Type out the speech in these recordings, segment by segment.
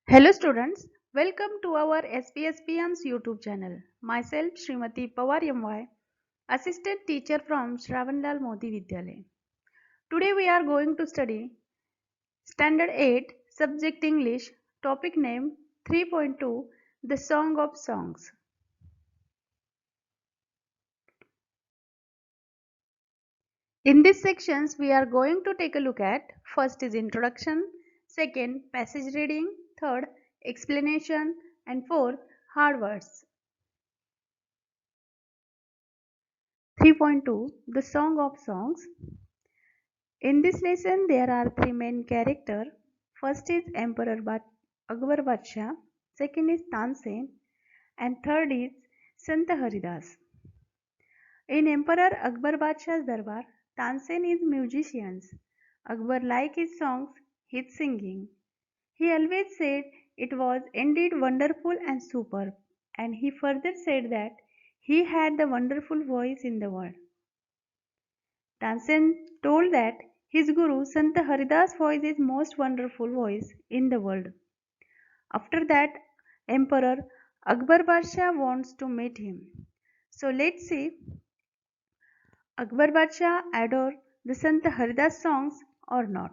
Hello students, welcome to our SPSPM's YouTube channel. Myself Srimati Pawar MY, Assistant Teacher from Shravanlal Modi Vidyalaya. Today we are going to study Standard 8, Subject English, Topic Name 3.2, The Song of Songs. In these sections we are going to take a look at first is introduction, second passage reading, third explanation and fourth hard words. 3.2 The Song of Songs. In this lesson there are three main characters. First is Emperor Akbar Badshah, second is Tansen and third is Sant Haridas. In Emperor Akbar Badshah's darbar, Tansen is musicians. Akbar liked his songs, his singing. He always said it was indeed wonderful and superb, and he further said that he had the wonderful voice in the world. Tansen told that his guru Sant Haridas' voice is most wonderful voice in the world. After that, Emperor Akbar Badshah wants to meet him. So let's see, Akbar Badshah adore the Sant Haridas songs or not.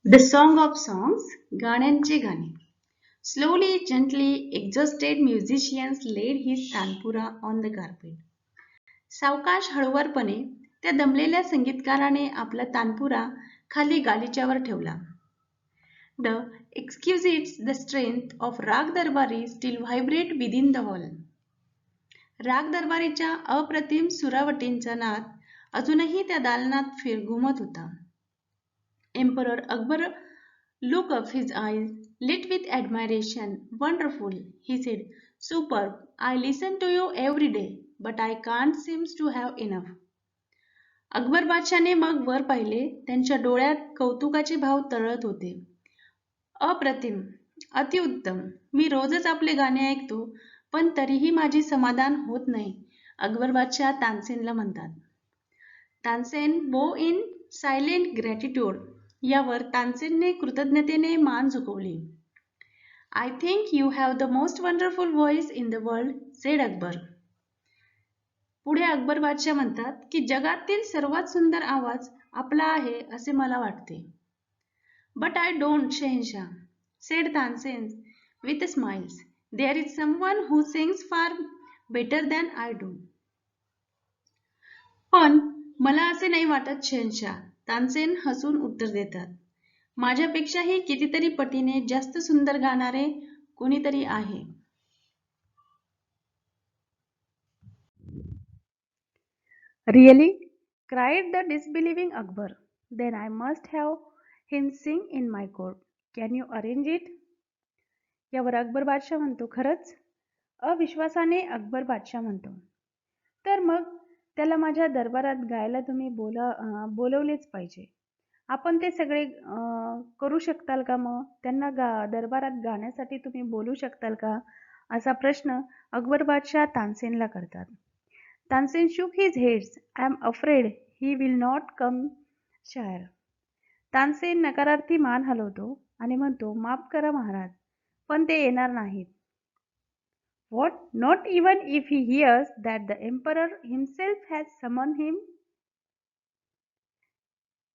The Song of Songs, गाण्यांचे गाणे. Slowly, gently, exhausted musicians laid his tanpura on the carpet. सावकाश हळुवारपणे त्या दमलेल्या संगीतकाराने आपला तानपुरा खाली गालिच्यावर ठेवला. The exquisite the strength of राग दरबारी still vibrate within the hall. राग दरबारीच्या अप्रतिम सुरावटींचा नाद अजूनही त्या दालनात घुमत होता. Emperor Akbar looked up, his eyes lit with admiration. Wonderful, he said. Superb. I listen to you every day, but I can't seem to have enough. Akbar बादशाने मग वर पाहिले. त्यांच्या डोळ्यात कौतुकाचे भाव तळत होते. अप्रतिम, अतिउत्तम. मी रोजच आपले गाणे ऐकतो, पण तरीही माझी समाधान होत नाही, अकबर बादशाह तानसेनला म्हणतात. तानसेन बो इन सायलेंट ग्रॅटिट्यूड. यावर तानसेनने कृतज्ञतेने मान झुकवली. I think you have the most wonderful voice in the world, said Akbar. पुढे अकबर बादशाह म्हणतात की जगातील सर्वात सुंदर आवाज आपला आहे असे मला वाटते. But I don't, Shahenshah, said Tansen with smiles. There is someone who sings far better than I do. पण मला असे नाही वाटत, शहनशाह, तानसेन हसून उत्तर देतात. माझ्यापेक्षाही कितीतरी पटीने जास्त सुंदर गाणारे कोणीतरी आहे. Really? cried the disbelieving Akbar. Then I must have him sing in my court. Can you arrange it? यावर अकबर बादशाह म्हणतो, खरंच? अविश्वासाने अकबर बादशाह म्हणतो, तर मग त्याला माझ्या दरबारात गायला तुम्ही बोलवलेच पाहिजे. आपण ते सगळे करू शकताल का? मग त्यांना दरबारात गाण्यासाठी तुम्ही बोलू शकताल का? असा प्रश्न अकबर बादशाह तानसेनला करतात. Tansen shook his heads. I am afraid he will not come, शायर. तानसेन नकारार्थी मान हलवतो आणि म्हणतो, माफ करा महाराज, पण ते येणार नाहीत. What? Not even if he hears that the emperor himself has summoned him?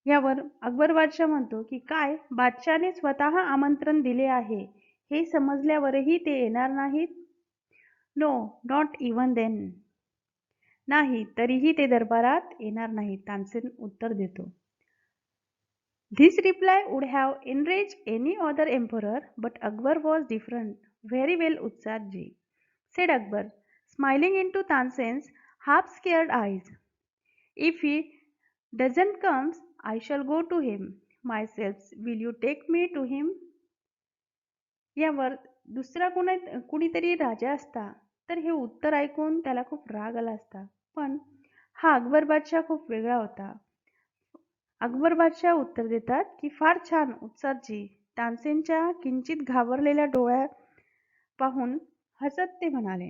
यावर अकबर बादशाह म्हणतो की काय, बादशाहने स्वतः आमंत्रण दिले आहे हे समजल्यावरही ते येणार नाहीत? No, not even then. नाही, तरीही ते दरबारात येणार नाहीत, तानसेन उत्तर देतो. This reply would have enraged any other emperor, but Akbar was different. Very well, Utsarji, said Akbar, smiling into Tansen's half-scared eyes. If he doesn't come, I shall go to him myself. Will you take me to him? यावर दुसरा कुणीतरी राजा असता तर हे उत्तर ऐकून त्याला खूप राग आला असता, पण हा अकबर बादशाह खूप वेगळा होता. अकबर बादशाह उत्तर देतात की फार छान उत्साहजी. तानसेनच्या किंचित घाबरलेल्या डोळ्या पाहून हसत ते म्हणाले,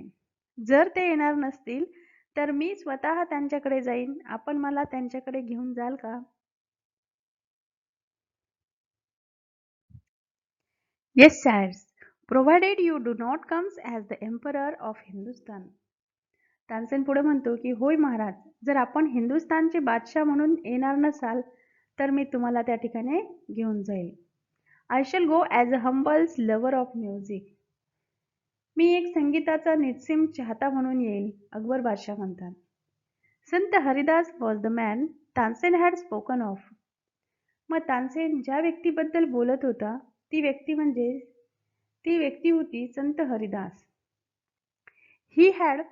जर ते येणार नसतील तर मी स्वतः त्यांच्याकडे जाईन. आपण मला त्यांच्याकडे घेऊन जाल का? Yes, sirs, provided you do not come as the emperor of Hindustan. Tansen पुढे म्हणतो की होय महाराज, जर आपण हिंदुस्थानचे बादशाह म्हणून येणार नसाल तर मी तुम्हाला त्या ठिकाणी घेऊन जाईल. I shall go as a humbles lover of music. मी एक संगीताचा निस्सीम चाहता म्हणून येईल, अकबर बादशाह म्हणतात. संत Haridas was the man Tansen had spoken of. मग तानसेन ज्या व्यक्तीबद्दल बोलत होता ती व्यक्ती होती संत Haridas. He had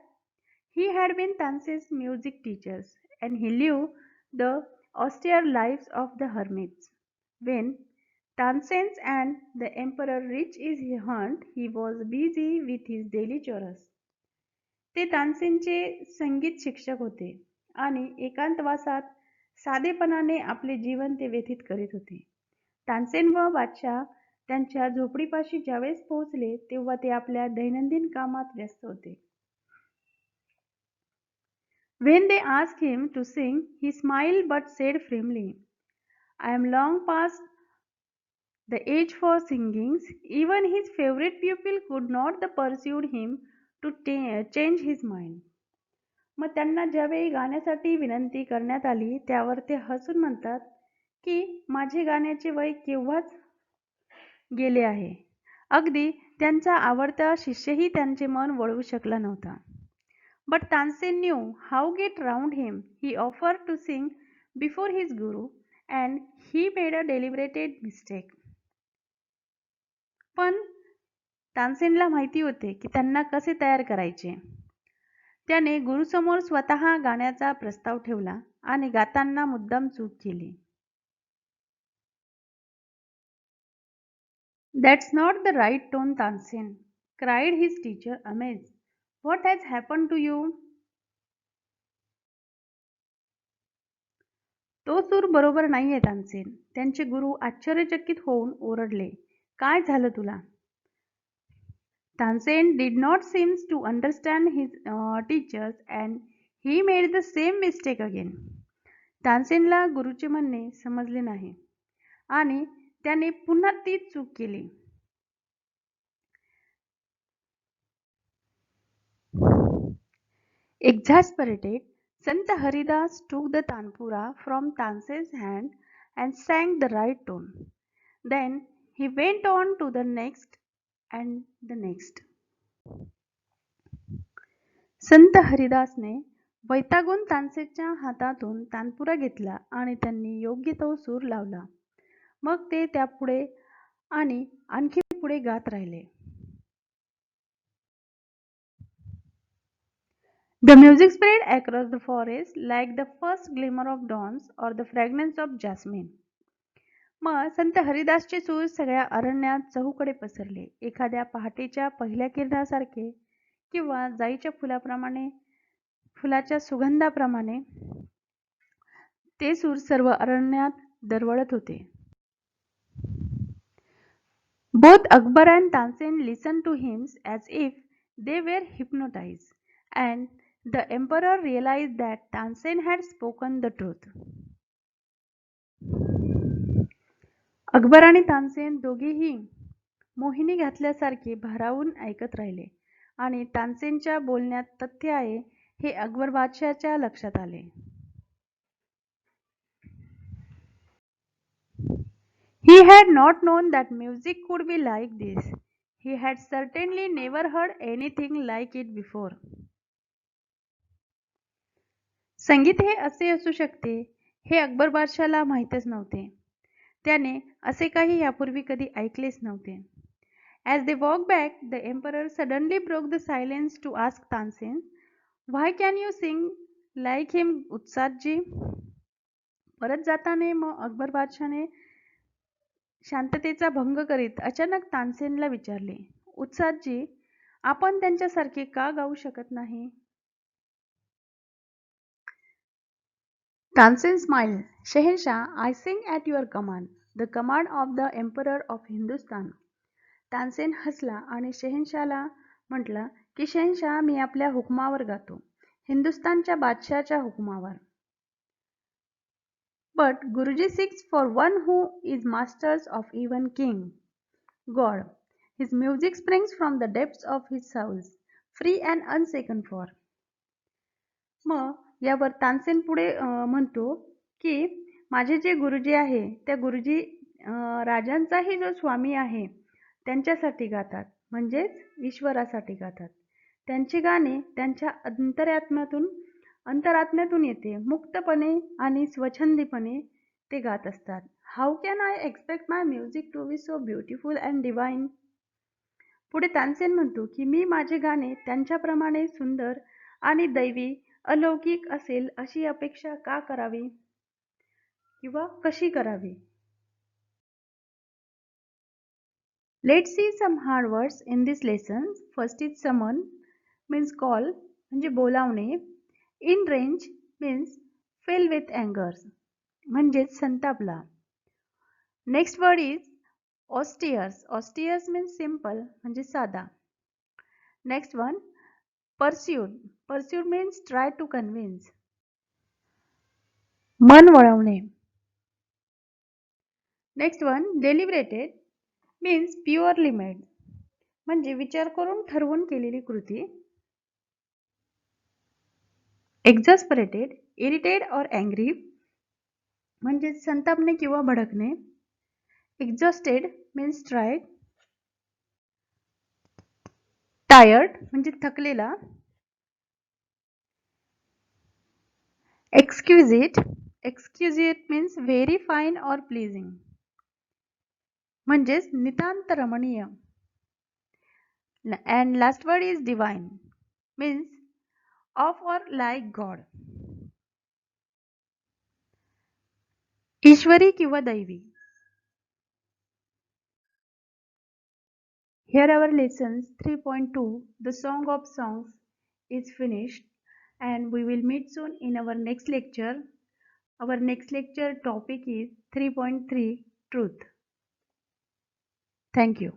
he had been Tansen's music teachers, and he lived the austere lives of the hermits. When Tansen and the emperor reached his haunt, he was busy with his daily chores. ते तानसेनचे संगीत शिक्षक होते आणि एकांतवासात साधेपणाने आपले जीवन ते व्यतीत करीत होते. तानसेन व बादशाह त्यांच्या झोपडीपाशी ज्यावेळेस पोहोचले तेव्हा ते आपल्या दैनंदिन कामात व्यस्त होते. When they asked him to sing, he smiled but said firmly, I am long past the age for singing. Even his favorite pupil could not persuade him to change his mind. मग त्यांना ज्यावेळी गाण्यासाठी विनंती करण्यात आली त्यावर ते हसून म्हणतात की माझे गाण्याचे वय केव्हाच गेले आहे. अगदी त्यांचा आवडता शिष्यही त्यांचे मन वळवू शकला नव्हता. But Tansen knew how get round him. He offered to sing before his guru and he made a deliberate mistake. पण तानसेनला माहिती होते की त्यांना कसे तयार करायचे. त्याने गुरुसमोर स्वतः गाण्याचा प्रस्ताव ठेवला आणि गाताना मुद्दाम चूक केली. That's not the right tone, Tansen, cried his teacher amazed. What has happened to you? तो सूर बरोबर नाहीये तानसेन. त्यांचे गुरु आश्चर्यचकित होऊन ओरडले. काय झालं तुला? Tansen did not seem to understand his teachers and he made the same mistake again. तानसेनला गुरुचे म्हणणे समजले नाही आणि त्याने पुन्हा तीच चूक केली. Exasperated, Sant Haridas took the tanpura from Tansen's hand and sang the right tone. Then he went on to the next and the next. संत हरिदासने वैतागून तानसेनच्या हातातून तानपुरा घेतला आणि त्यांनी योग्य तो सूर लावला. मग ते त्यापुढे आणि आणखी पुढे गात राहिले. The music spread across the forest like the first glimmer of dawns or the fragrance of jasmine. मग संत हरिदासचे सूर सगळ्या अरण्यात चहूकडे पसरले. एखाद्या पहाटेच्या पहिल्या किरणासारखे किंवा जाईच्या फुलाच्या सुगंधाप्रमाणे ते सूर सर्व अरण्यात दरवळत होते. Both Akbar and Tansen listened to him as if they were hypnotized, and the emperor realized that Tansen had spoken the truth. Akbar आणि तानसेन दोघेही मोहिनी घातल्यासारखे भारावून ऐकत राहिले आणि तानसेनच्या बोलण्यात तथ्य आहे हे अकबर बादशाहच्या लक्षात आले. He had not known that music could be like this. He had certainly never heard anything like it before. संगीत हे असे असू शकते हे अकबर बादशाहला माहीतच नव्हते. त्याने असे काही यापूर्वी कधी ऐकलेच नव्हते. As they walked back, the emperor suddenly broke the silence to ask Tansen, "Why can you sing like him, उत्सादजी?" परत जाताने मग अकबर बादशाहने शांततेचा भंग करीत अचानक तानसेनला विचारले, "उत्सादजी, आपण त्यांच्यासारखे का गाऊ शकत नाही?" Tansen smiled. "Shehenshah, I sing at your command, the command of the Emperor of Hindustan." Tansen हसला आणि शहेनशाहला म्हटलं की शहेनशाह, मी आपल्या हुकमावर गातो, हिंदुस्तानच्या बादशाहच्या हुकमावर. But Guruji seeks for one who is masters of even king. God. His music springs from the depths of his soul, free and unshaken for. मग यावर तानसेन पुढे म्हणतो की माझे जे गुरुजी आहे त्या गुरुजी राजांचाही जो स्वामी आहे त्यांच्यासाठी गातात, म्हणजेच ईश्वरासाठी गातात. त्यांची गाणी त्यांच्या अंतरात्म्यातून येते, मुक्तपणे आणि स्वच्छंदीपणे ते गात असतात. How can I expect my music to be so beautiful and divine? पुढे तानसेन म्हणतो की मी माझे गाणे त्यांच्याप्रमाणे सुंदर आणि दैवी अलौकिक असेल अशी अपेक्षा का करावी किंवा कशी करावी? Let's see some hard words in this lesson. First is summon, means call, म्हणजे बोलावणे. In range means fill with anger, म्हणजेच संतापला. Next word is austere. Austere means simple, म्हणजे साधा. Next one, pursued. Pursued means try to convince. मन वळवणे. Next one, deliberated means purely made, म्हणजे विचार करून ठरवून केलेली कृती. Exasperated, irritated or angry, म्हणजे संतापणे किंवा भडकणे. Exhausted means tried. Tired म्हणजे थकलेला. Exquisite means very fine or pleasing, म्हणजेच नितांत रमणीय. And last word is divine, means of or like God, ईश्वरी किंवा दैवी. Here our lessons 3.2, the Song of Songs, is finished, and we will meet soon in our next lecture. Our next lecture topic is 3.3, truth. Thank you.